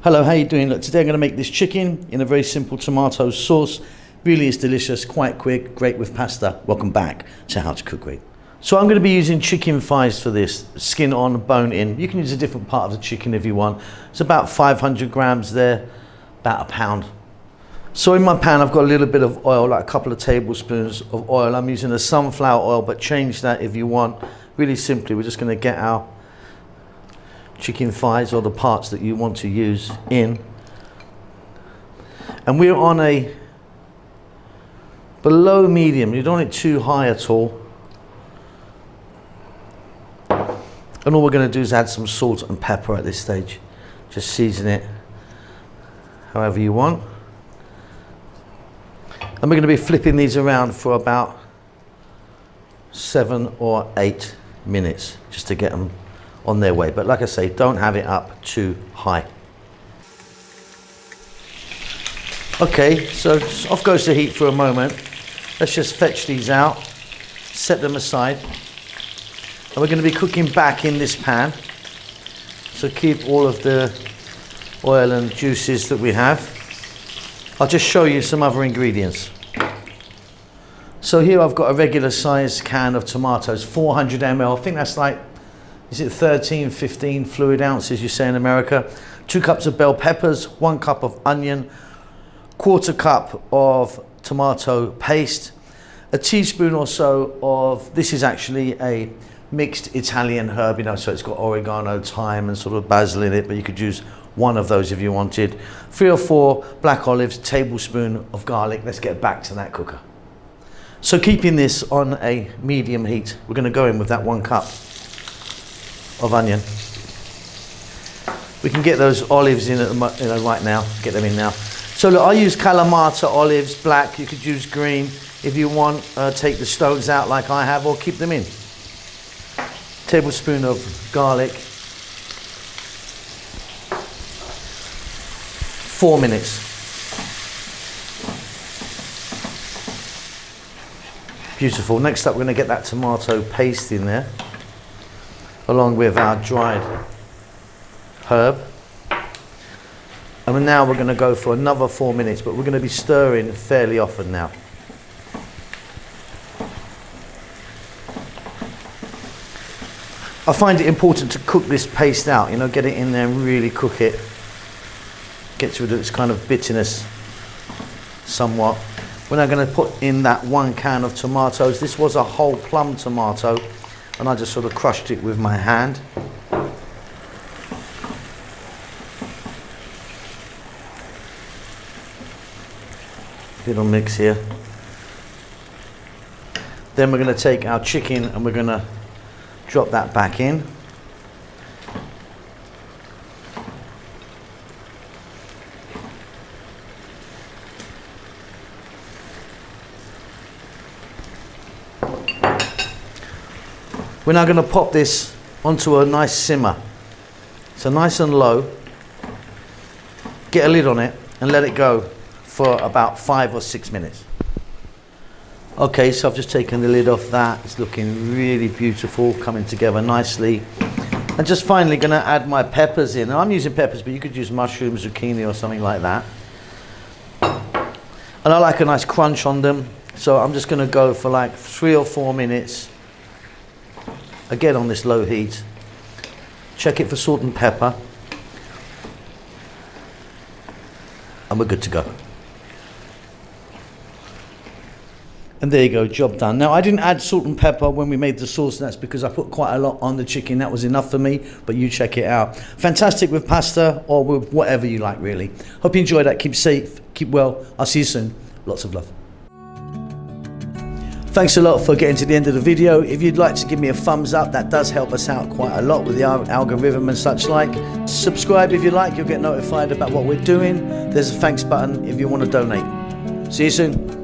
Hello, how you doing? Look, today I'm going to make this chicken in a very simple tomato sauce. Really is delicious, quite quick, great with pasta. Welcome back to How to Cook Great. So I'm going to be using chicken thighs for this, skin on, bone in. You can use a different part of the chicken if you want. It's about 500 grams there, about a pound. So in my pan I've got a little bit of oil, like a couple of tablespoons of oil. I'm using a sunflower oil, but change that if you want. Really simply, we're just going to get our chicken thighs, or the parts that you want to use, in. And we're on a below medium. You don't want it too high at all. And all we're going to do is add some salt and pepper at this stage. Just season it however you want. And we're going to be flipping these around for about 7 or 8 minutes just to get them on their way. But like I say, don't have it up too high. Okay, so off goes the heat for a moment. Let's just fetch these out, set them aside. And we're going to be cooking back in this pan. So keep all of the oil and juices that we have. I'll just show you some other ingredients. So here I've got a regular size can of tomatoes, 400 ml. I think that's like, is it 13, 15 fluid ounces, you say in America? 2 cups of bell peppers, 1 cup of onion, 1/4 cup of tomato paste, a teaspoon or so of, this is actually a mixed Italian herb, you know, so it's got oregano, thyme and sort of basil in it, but you could use one of those if you wanted. 3 or 4 black olives, tablespoon of garlic. Let's get back to that cooker. So keeping this on a medium heat, we're going to go in with that 1 cup of onion. We can get those olives in right now, get them in now. So look, I use Kalamata olives, black. You could use green if you want. Take the stones out like I have, or keep them in. Tablespoon of garlic. 4 minutes. Beautiful. Next up, we're going to get that tomato paste in there, along with our dried herb. And now we're going to go for another 4 minutes, but we're going to be stirring fairly often now. I find it important to cook this paste out, you know, get it in there and really cook it. Gets rid of its kind of bitterness somewhat. We're now going to put in that 1 can of tomatoes. This was a whole plum tomato, and I just sort of crushed it with my hand. Little mix here. Then we're going to take our chicken and we're going to drop that back in. We're now going to pop this onto a nice simmer. So nice and low. Get a lid on it and let it go for about 5 or 6 minutes. Okay, so I've just taken the lid off that. It's looking really beautiful, coming together nicely. And just finally going to add my peppers in. Now I'm using peppers, but you could use mushrooms, zucchini or something like that. And I like a nice crunch on them. So I'm just going to go for like 3 or 4 minutes. Again on this low heat. Check it for salt and pepper. And we're good to go. And there you go, job done. Now I didn't add salt and pepper when we made the sauce, and that's because I put quite a lot on the chicken. That was enough for me, but you check it out. Fantastic with pasta or with whatever you like, really. Hope you enjoyed that. Keep safe, keep well. I'll see you soon. Lots of love. Thanks a lot for getting to the end of the video. If you'd like to give me a thumbs up, that does help us out quite a lot with the algorithm and such like. Subscribe if you like, you'll get notified about what we're doing. There's a thanks button if you want to donate. See you soon.